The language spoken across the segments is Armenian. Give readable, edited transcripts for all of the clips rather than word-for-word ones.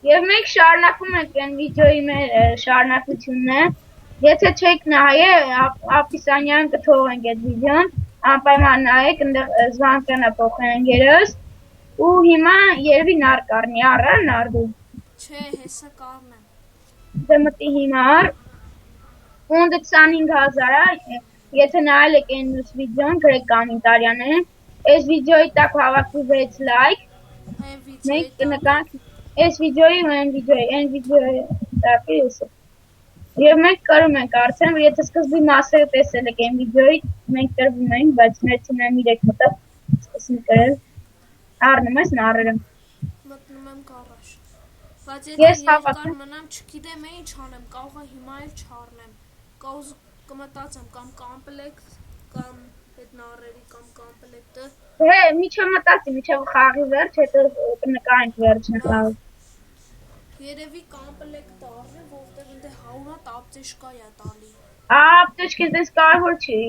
Եվ մենք շարունակում ենք այն վիդեոյի մեր շարունակությունը։ Եթե չեք նայել, ապիսանյան կթողենք այդ վիդեոն, անպայման նայեք, այնտեղ զվանկանա փոխեն երես, ու հիմա երևի նար կառնի, առա նարդու։ Չէ, հեսա կառնեմ։ Դե մտի հիմար, ֆոնդը 25,000 է, եթե նայել եք այն մյուս վիդեոն, գրեք կոմենտարիաները, այս վիդեոյի տակ հավաքվի 6 լայք, Այն վիդեոյի մենք կնկանք այս վիդեոյի ու այն վիդեոյի տակ է եսը։ Եվ մենք կրում ենք արդեն, եթե սկզբի մասերը տեսել եք այն վիդեոյի, մենք կրվում ենք, բայց մեր թիմը 3 մտավ, սկսում կրել, առնում ես նարերը։ մտնում եմ գարաժ։ Բայց եթե երկար մնամ, չգիտեմ ինչ անեմ, կարող է հիմա էլ չառնեմ։ Կոզ կմտածեմ կամ կոմպլեկտ, կամ այդ նարերի կամ կոմպլեկտը։ Հե, միջև մտածի, միջև խաղի վերջ, հետո կնկարենք վերջն խաղը։ Երևի կոմպլեկտ առնեմ, որտեղ ընդ 100 ապտեշկա է տալի։ Ապտեշկը դες կարևոր չի։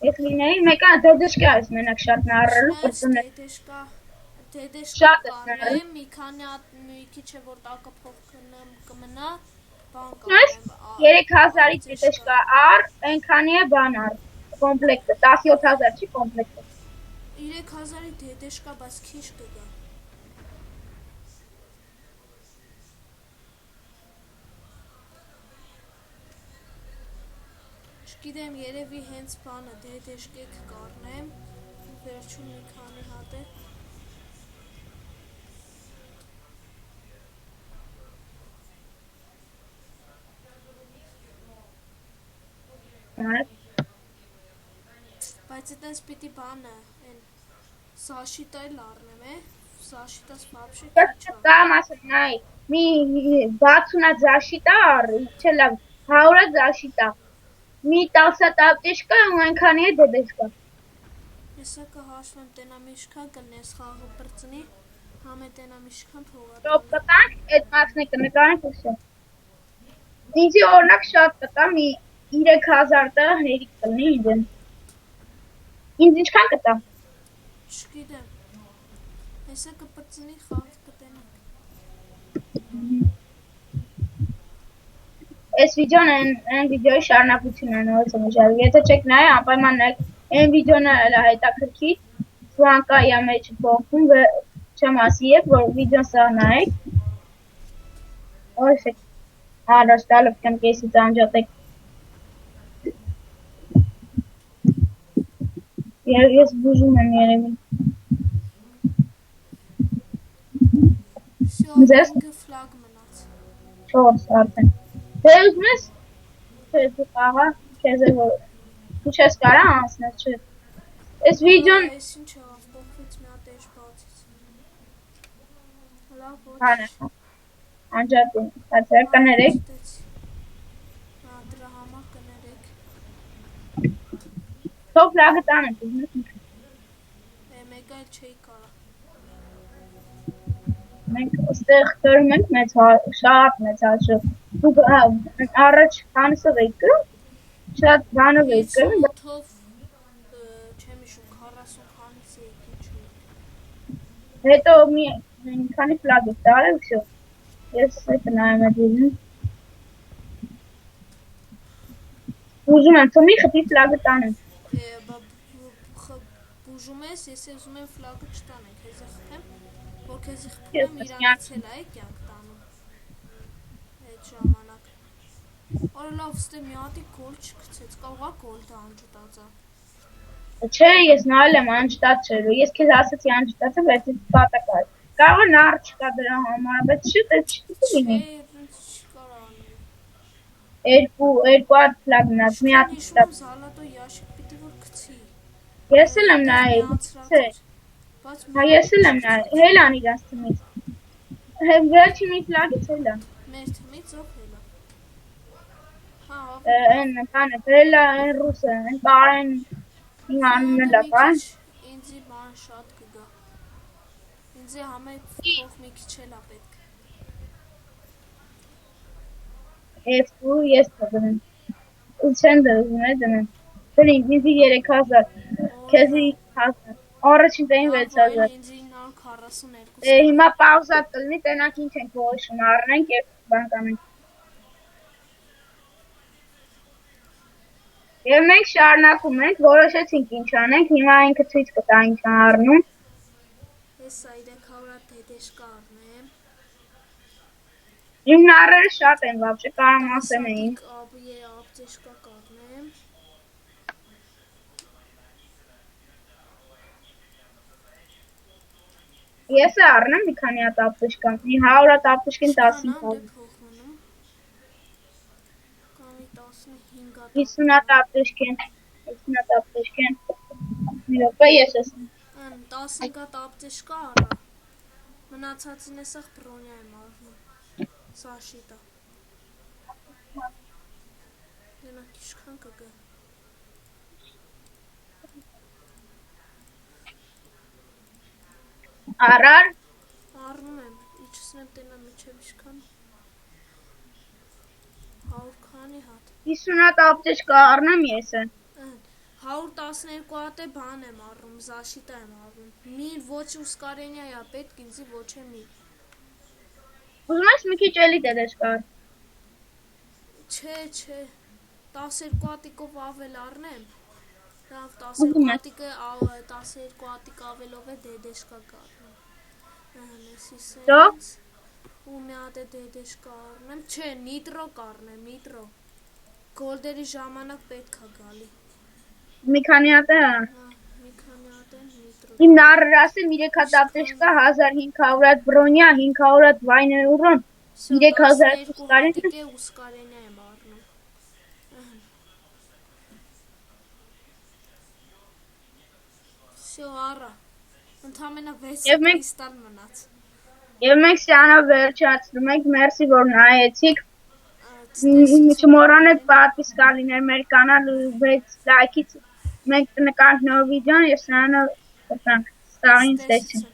Ես լինեի, մեկը դեդեշկա ես մենակ շատ նարրելու, պրծունել։ Դեդեշկա կարնեմ, մի քանի մի քիչ է որ տակը փող կմնա, բան կարնեմ։ 3000-ի դեդեշկա առ, այնքանի է բան առ, կոմպլեկտը, 17000 չի կոմպլեկտը։ 3000-ի դեդեշկա, բայց քիչ կգա։ Չգիտեմ, երևի հենց բանը դեդեշկեք կառնեմ, վերջում մի քանի հատ է։ Բայց այդպես պիտի բանը, այն Սաշիտը էլ առնեմ է, Սաշիտաս вообще չա։ Կամ ասեմ, նայ, մի 60-ա զաշիտա առ, չէ լավ, 100-ա զաշիտա։ Մի 10 տապտեշկա ու այնքանի է դեդեշկա։ Հեսա կհաշվեմ տենամիշքա կնես խաղը պրծնի, համ է տենամիշքան փողա։ Շոպ կտանք, այդ մասնի կնկանենք ուսը։ Ինձի օրնակ շատ կտա, մի 3000 տա հերիք կլնի ինձ։ Ինձ ինչքան կտա։ Չգիտեմ, հեսա կպրծնի խաղ կտենանք։ Այս վիդեոն այն վիդեոյի շարունակությունն է նորից մշալ։ Եթե չեք նայ, անպայման նայեք, այն վիդեոն է հետաքրքիր, Ֆրանկայի մեջ փոխում չեմ ասի եք, որ վիդեոն սա նայեք։ Ось առաջ տալով կամ կեսից անջատեք։ Ես բուժում եմ երևի։ Ձեզ ֆլագ մնաց։ 4 արդեն։ Դե ուզում ես դու խաղա, քեզ է որ դու չես կարա անցնել, չէ։ Այս վիդեոն Այս ինչ է, փոխվեց մի հատ էջ բացից։ Լավ ոչ։ Հանա։ Անջատում, հացեր կներեք։ Դրա համար կներեք։ Թող ֆլագը տանեք, ուզում եք։ Մեկ այլ չի կարա։ Մենք ստեղ կրում ենք մեծ շատ մեծ հաշը։ Դուք առաջ քանիսով եք կրում։ Շատ բանով եք կրում։ Թով չեմ հիշում 40 քանից եք ինչ։ Հետո մի քանի ֆլագ եք տարել, всё։ Ես այդ նայում եմ դին։ Ուզում եմ թոմի խփի ֆլագը տանեմ։ Բուժում ես, ես ուզում եմ ֆլագը չտանենք, հեզը խփեմ, որ քեզի խփում իրանից էլ է կյանք տանում։ Այդ ժամանակ։ Օր լավ, ստե մի հատի գոլ չգցեց, կարողա գոլ դա անջտածա։ Չէ, ես նայել եմ անջտած չէ, ես քեզ ասացի անջտածը, բայց դու պատակար։ Կարող է նար չկա դրա համար, բայց շուտ է չլինի։ Երկու հատ ֆլագ մնաց, մի հատ ստապ։ Զալատո ящик պիտի որ գցի։ Ես էլ եմ նայել, չէ։ Հա ես էլ եմ նայել, հելան իրանց թմից։ Վերջի մի ֆլագից հելա։ Մեր թմից ով հելա։ Հա, Այն բանը, հելա, այն ռուսը, այն բարեն իմ անունը լա, բան։ Ինձի բան շատ կգա։ Ինձի համետ փող մի քիչ էլա պետք։ Ես թողնեմ։ Ու չեն դրում է դնեմ։ Բրին, ինձի 3000, քեզի 1000, առաջին տային 6000։ Ինձի 9 42 Հիմա պաուզա կլինի, տենակ ինչ ենք որոշում առնենք և բան կանենք։ Եվ մենք շարունակում ենք, որոշեցինք ինչ անենք, հիմա ինքը ցույց կտա ինչ առնում։ Հեսա 300 դեդեշկա առնեմ։ Իմ նարերը շատ են վաբշե, կարամ ասեմ էին։ Ապտեշկա կառնեմ։ Ես է առնեմ մի քանի հատ ապտեշկան, մի 100 հատ ապտեշկին 15 50 հատ ապտեշկեն, 50 հատ ապտեշկեն, մի րոպե ես ասեմ։ 15 հատ ապտեշկա առա, մնացածին էսախ բրոնյա եմ առնում, սաշիտա։ Դենակ իշքան կգա։ Առար։ Առնում եմ, իչսնեմ տենա միջև իշքան։ 100 քանի հատ։ 50 հատ ապտեշկա առնեմ ես է։ 112 հատ է բան եմ առնում, զաշիտա եմ առնում։ Մի ոչ ուսկարենյա է պետք ինձի ոչ է մի։ Ուզում ես մի քիչ էլի դեդեշկա առ։ Չէ, 12 հատիկով ավել առնեմ։ Լավ 12 հատիկ ավելով է դեդեշկա կառնեմ։ Նեսի սենց ու մի հատ է դեդեշկա առնեմ։ Չէ, նիտրո կառնեմ, նիտրո։ Գոլդերի ժամանակ պետք է գալի։ Մի քանի հատ է։ Մի քանի հատ է նիտրո։ Իմ նարը ասեմ 3 հատ ապտեշկա 1500 հատ բրոնյա, 500 հատ վայներուրոն, 3000 հատ ուսկարենյա։ Ուսկարենյա եմ առնում։ Всё առա։ Ընդամենը 6 կրիստալ մնաց։ Եվ մենք սյանը վերջացնում ենք, մերսի որ նայեցիք, չմոռանեք պատվիսկա լիներ մեր կանալ 6 լայքից, մենք նկանք նոր վիդեոն և սյանը ստաղին ստեսին։